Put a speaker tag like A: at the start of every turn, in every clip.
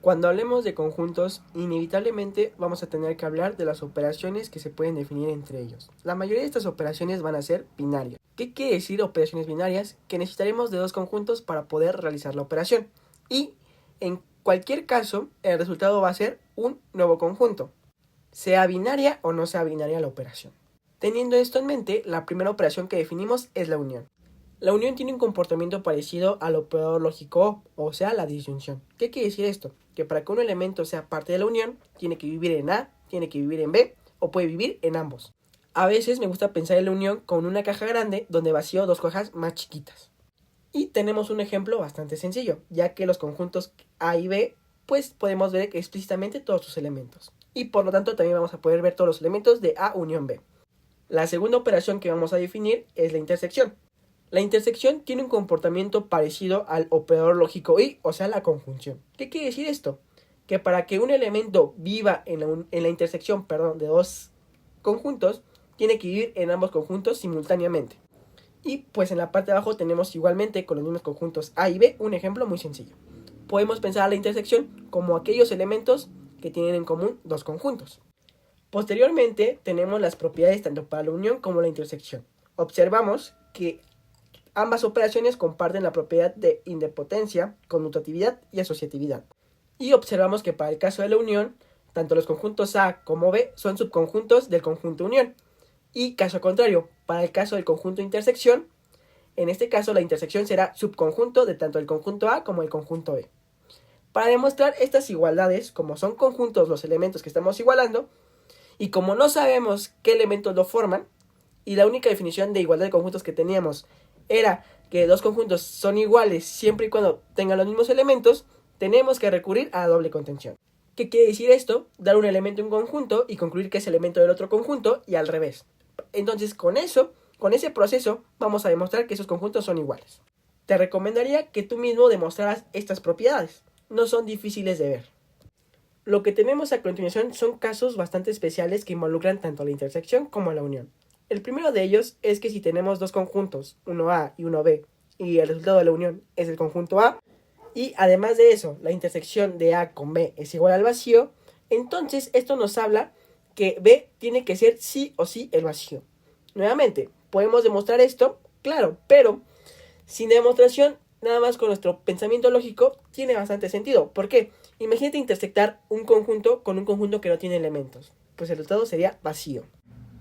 A: Cuando hablemos de conjuntos, inevitablemente vamos a tener que hablar de las operaciones que se pueden definir entre ellos. La mayoría de estas operaciones van a ser binarias. ¿Qué quiere decir operaciones binarias? Que necesitaremos de dos conjuntos para poder realizar la operación. Y en cualquier caso, el resultado va a ser un nuevo conjunto, sea binaria o no sea binaria la operación. Teniendo esto en mente, la primera operación que definimos es la unión. La unión tiene un comportamiento parecido al operador lógico o sea, la disyunción. ¿Qué quiere decir esto? Que para que un elemento sea parte de la unión, tiene que vivir en A, tiene que vivir en B o puede vivir en ambos. A veces me gusta pensar en la unión con una caja grande donde vacío dos cajas más chiquitas. Y tenemos un ejemplo bastante sencillo, ya que los conjuntos A y B, pues podemos ver explícitamente todos sus elementos. Y por lo tanto también vamos a poder ver todos los elementos de A unión B. La segunda operación que vamos a definir es la intersección. La intersección tiene un comportamiento parecido al operador lógico y, o sea, la conjunción. ¿Qué quiere decir esto? Que para que un elemento viva en la intersección de dos conjuntos, tiene que vivir en ambos conjuntos simultáneamente. Y pues en la parte de abajo tenemos igualmente con los mismos conjuntos A y B un ejemplo muy sencillo. Podemos pensar a la intersección como aquellos elementos que tienen en común dos conjuntos. Posteriormente tenemos las propiedades tanto para la unión como la intersección. Observamos que ambas operaciones comparten la propiedad de idempotencia, conmutatividad y asociatividad. Y observamos que para el caso de la unión, tanto los conjuntos A como B son subconjuntos del conjunto unión. Y caso contrario, para el caso del conjunto intersección, en este caso la intersección será subconjunto de tanto el conjunto A como el conjunto B. Para demostrar estas igualdades, como son conjuntos los elementos que estamos igualando, y como no sabemos qué elementos lo forman, y la única definición de igualdad de conjuntos que teníamos era que dos conjuntos son iguales siempre y cuando tengan los mismos elementos, tenemos que recurrir a la doble contención. ¿Qué quiere decir esto? Dar un elemento en un conjunto y concluir que es elemento del otro conjunto y al revés. Entonces con ese proceso vamos a demostrar que esos conjuntos son iguales. Te recomendaría que tú mismo demostraras estas propiedades. No son difíciles de ver. Lo que tenemos a continuación son casos bastante especiales que involucran tanto la intersección como la unión. El primero de ellos es que si tenemos dos conjuntos, uno A y uno B, y el resultado de la unión es el conjunto A, y además de eso, la intersección de A con B es igual al vacío, entonces esto nos habla que B tiene que ser sí o sí el vacío. Nuevamente, ¿podemos demostrar esto? Claro, pero sin demostración, nada más con nuestro pensamiento lógico, tiene bastante sentido. ¿Por qué? Imagínate intersectar un conjunto con un conjunto que no tiene elementos. Pues el resultado sería vacío.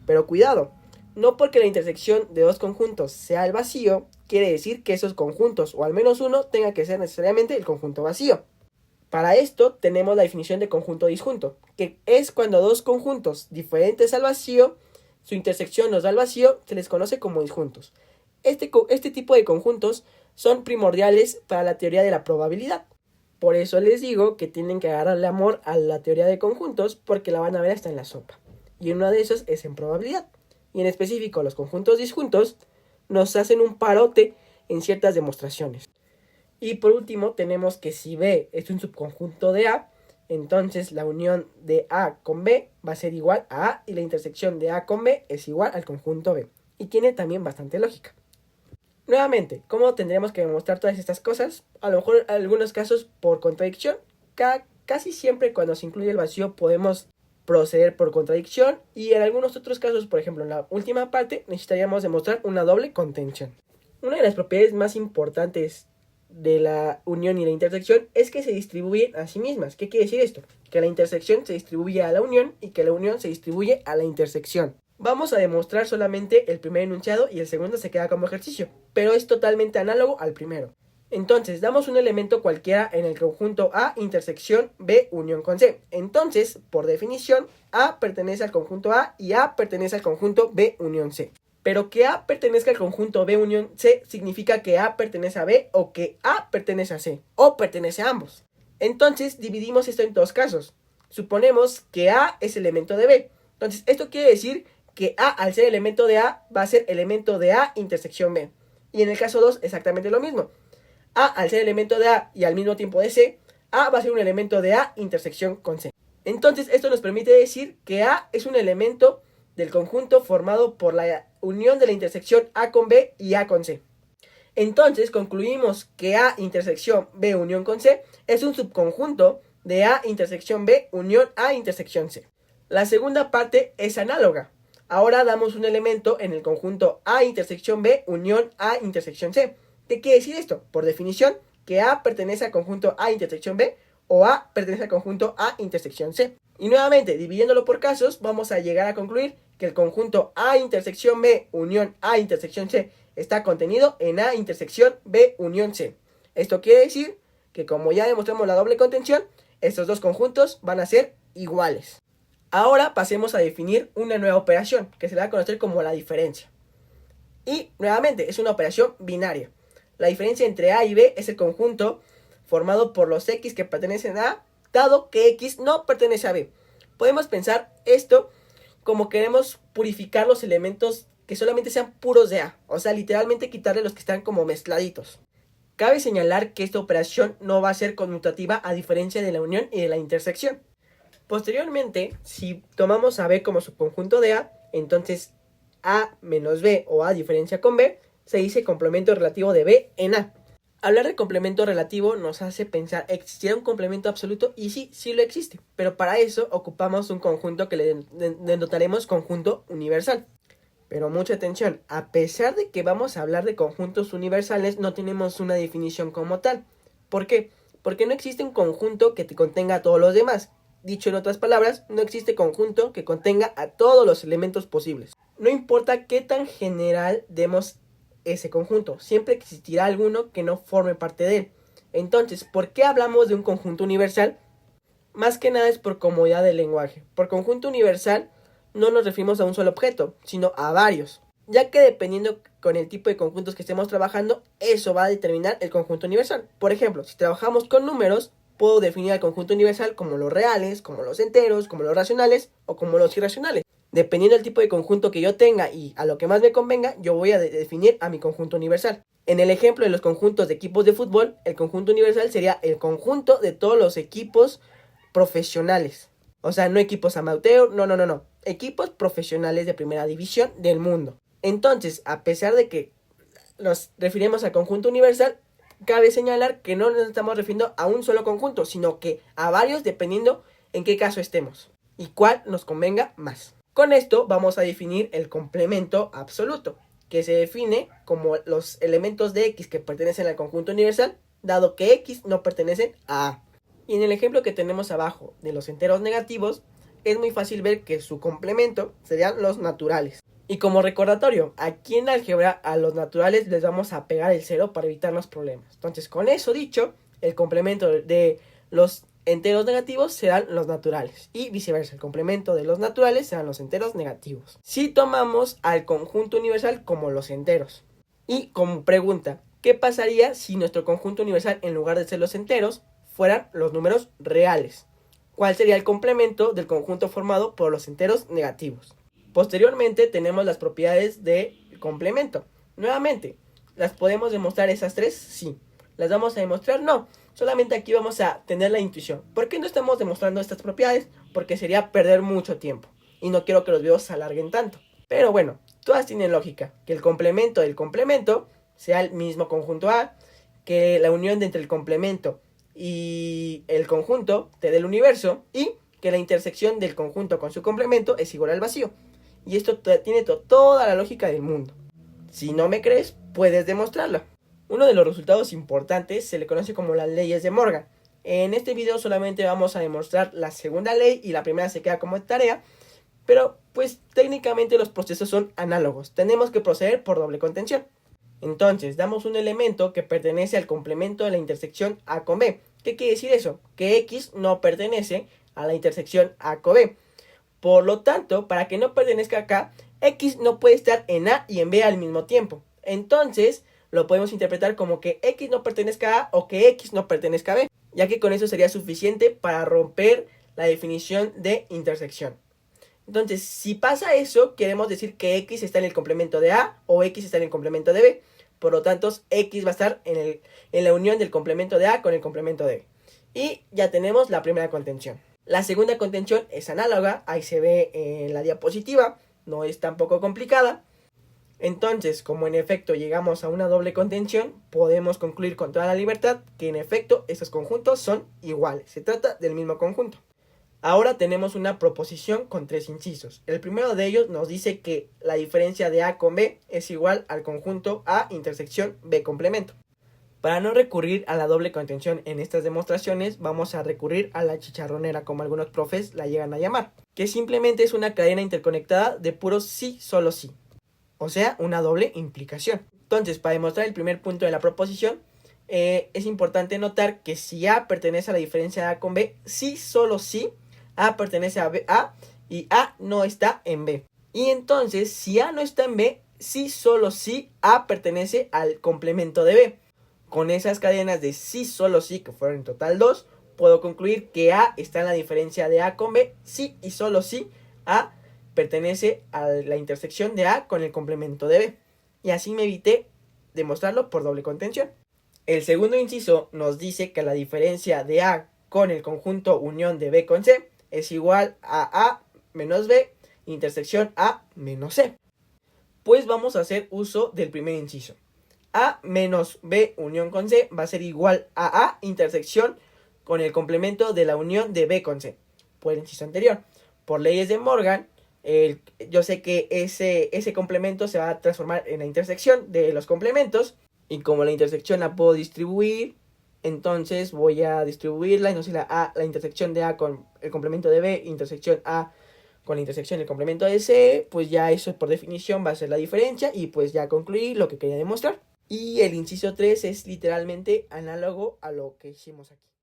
A: Pero cuidado, no porque la intersección de dos conjuntos sea el vacío, quiere decir que esos conjuntos, o al menos uno, tenga que ser necesariamente el conjunto vacío. Para esto tenemos la definición de conjunto disjunto, que es cuando dos conjuntos diferentes al vacío, su intersección nos da el vacío, se les conoce como disjuntos. Este tipo de conjuntos son primordiales para la teoría de la probabilidad. Por eso les digo que tienen que agarrarle amor a la teoría de conjuntos porque la van a ver hasta en la sopa. Y uno de esos es en probabilidad. Y en específico los conjuntos disjuntos nos hacen un parote en ciertas demostraciones. Y por último tenemos que si B es un subconjunto de A, entonces la unión de A con B va a ser igual a A y la intersección de A con B es igual al conjunto B. Y tiene también bastante lógica. Nuevamente, ¿cómo tendremos que demostrar todas estas cosas? A lo mejor en algunos casos por contradicción. Casi siempre cuando se incluye el vacío podemos proceder por contradicción y en algunos otros casos, por ejemplo en la última parte, necesitaríamos demostrar una doble contención. Una de las propiedades más importantes de la unión y la intersección es que se distribuyen a sí mismas. ¿Qué quiere decir esto? Que la intersección se distribuye a la unión y que la unión se distribuye a la intersección. Vamos a demostrar solamente el primer enunciado y el segundo se queda como ejercicio, pero es totalmente análogo al primero. Entonces, damos un elemento cualquiera en el conjunto A intersección B unión con C. Entonces, por definición, A pertenece al conjunto A y A pertenece al conjunto B unión C. Pero que A pertenezca al conjunto B unión C significa que A pertenece a B o que A pertenece a C o pertenece a ambos. Entonces, dividimos esto en dos casos. Suponemos que A es elemento de B. Entonces, esto quiere decir que A al ser elemento de A va a ser elemento de A intersección B. Y en el caso 2 exactamente lo mismo. A al ser elemento de A y al mismo tiempo de C, A va a ser un elemento de A intersección con C. Entonces esto nos permite decir que A es un elemento del conjunto formado por la unión de la intersección A con B y A con C. Entonces concluimos que A intersección B unión con C es un subconjunto de A intersección B unión A intersección C. La segunda parte es análoga. Ahora damos un elemento en el conjunto A intersección B unión A intersección C. ¿Qué quiere decir esto? Por definición, que A pertenece al conjunto A intersección B o A pertenece al conjunto A intersección C. Y nuevamente, dividiéndolo por casos, vamos a llegar a concluir que el conjunto A intersección B unión A intersección C está contenido en A intersección B unión C. Esto quiere decir que, como ya demostramos la doble contención, estos dos conjuntos van a ser iguales. Ahora pasemos a definir una nueva operación que se le va a conocer como la diferencia. Y nuevamente es una operación binaria. La diferencia entre A y B es el conjunto formado por los X que pertenecen a A, dado que X no pertenece a B. Podemos pensar esto como queremos purificar los elementos que solamente sean puros de A, o sea, literalmente quitarle los que están como mezcladitos. Cabe señalar que esta operación no va a ser conmutativa a diferencia de la unión y de la intersección. Posteriormente, si tomamos a B como subconjunto de A, entonces A menos B o A diferencia con B se dice complemento relativo de B en A. Hablar de complemento relativo nos hace pensar, ¿existirá un complemento absoluto? Y sí, sí lo existe, pero para eso ocupamos un conjunto que le denotaremos conjunto universal. Pero mucha atención, a pesar de que vamos a hablar de conjuntos universales, no tenemos una definición como tal. ¿Por qué? Porque no existe un conjunto que te contenga a todos los demás. Dicho en otras palabras, no existe conjunto que contenga a todos los elementos posibles. No importa qué tan general demos ese conjunto, siempre existirá alguno que no forme parte de él. Entonces, ¿por qué hablamos de un conjunto universal? Más que nada es por comodidad del lenguaje. Por conjunto universal no nos referimos a un solo objeto, sino a varios, ya que dependiendo con el tipo de conjuntos que estemos trabajando, eso va a determinar el conjunto universal. Por ejemplo, si trabajamos con números, puedo definir el conjunto universal como los reales, como los enteros, como los racionales o como los irracionales. Dependiendo del tipo de conjunto que yo tenga y a lo que más me convenga, yo voy a definir a mi conjunto universal. En el ejemplo de los conjuntos de equipos de fútbol, el conjunto universal sería el conjunto de todos los equipos profesionales. O sea, no equipos amateur, no. Equipos profesionales de primera división del mundo. Entonces, a pesar de que nos referimos al conjunto universal, cabe señalar que no nos estamos refiriendo a un solo conjunto, sino que a varios dependiendo en qué caso estemos y cuál nos convenga más. Con esto vamos a definir el complemento absoluto, que se define como los elementos de X que pertenecen al conjunto universal, dado que X no pertenecen a A. Y en el ejemplo que tenemos abajo de los enteros negativos, es muy fácil ver que su complemento serían los naturales. Y como recordatorio, aquí en álgebra a los naturales les vamos a pegar el 0 para evitar los problemas. Entonces, con eso dicho, el complemento de los enteros negativos serán los naturales y viceversa, el complemento de los naturales serán los enteros negativos. Si tomamos al conjunto universal como los enteros. Y como pregunta, ¿qué pasaría si nuestro conjunto universal en lugar de ser los enteros fueran los números reales? ¿Cuál sería el complemento del conjunto formado por los enteros negativos? Posteriormente tenemos las propiedades de complemento. Nuevamente, ¿las podemos demostrar esas tres? Sí. ¿Las vamos a demostrar? No. Solamente aquí vamos a tener la intuición. ¿Por qué no estamos demostrando estas propiedades? Porque sería perder mucho tiempo. Y no quiero que los videos se alarguen tanto. Pero bueno, todas tienen lógica. Que el complemento del complemento sea el mismo conjunto A. Que la unión entre el complemento y el conjunto te dé el universo. Y que la intersección del conjunto con su complemento es igual al vacío. Y esto tiene toda la lógica del mundo. Si no me crees, puedes demostrarlo. Uno de los resultados importantes se le conoce como las leyes de Morgan. En este video solamente vamos a demostrar la segunda ley y la primera se queda como tarea. Pero pues técnicamente los procesos son análogos. Tenemos que proceder por doble contención. Entonces damos un elemento que pertenece al complemento de la intersección A con B. ¿Qué quiere decir eso? Que X no pertenece a la intersección A con B. Por lo tanto, para que no pertenezca acá, X no puede estar en A y en B al mismo tiempo. Entonces, lo podemos interpretar como que X no pertenezca a A o que X no pertenezca a B, ya que con eso sería suficiente para romper la definición de intersección. Entonces, si pasa eso, queremos decir que X está en el complemento de A o X está en el complemento de B. Por lo tanto, X va a estar en la unión del complemento de A con el complemento de B. Y ya tenemos la primera contención. La segunda contención es análoga, ahí se ve en la diapositiva, no es tampoco complicada. Entonces, como en efecto llegamos a una doble contención, podemos concluir con toda la libertad que en efecto estos conjuntos son iguales. Se trata del mismo conjunto. Ahora tenemos una proposición con 3 incisos. El primero de ellos nos dice que la diferencia de A con B es igual al conjunto A intersección B complemento. Para no recurrir a la doble contención en estas demostraciones, vamos a recurrir a la chicharronera, como algunos profes la llegan a llamar, que simplemente es una cadena interconectada de puros sí, solo sí. O sea, una doble implicación. Entonces, para demostrar el primer punto de la proposición, es importante notar que si A pertenece a la diferencia de A con B, sí, solo sí, A pertenece a A y A no está en B. Y entonces, si A no está en B, sí, solo sí, A pertenece al complemento de B. Con esas cadenas de sí, solo sí, que fueron en total 2, puedo concluir que A está en la diferencia de A con B, sí y solo sí, A pertenece a la intersección de A con el complemento de B. Y así me evité demostrarlo por doble contención. El segundo inciso nos dice que la diferencia de A con el conjunto unión de B con C es igual a menos B intersección A menos C. Pues vamos a hacer uso del primer inciso. A menos B unión con C va a ser igual a A intersección con el complemento de la unión de B con C. Por el inciso anterior. Por leyes de Morgan, yo sé que ese complemento se va a transformar en la intersección de los complementos. Y como la intersección la puedo distribuir, entonces voy a distribuirla. Entonces la intersección de A con el complemento de B, intersección A con la intersección del complemento de C, pues ya eso por definición va a ser la diferencia. Y pues ya concluí lo que quería demostrar. Y el inciso 3 es literalmente análogo a lo que hicimos aquí.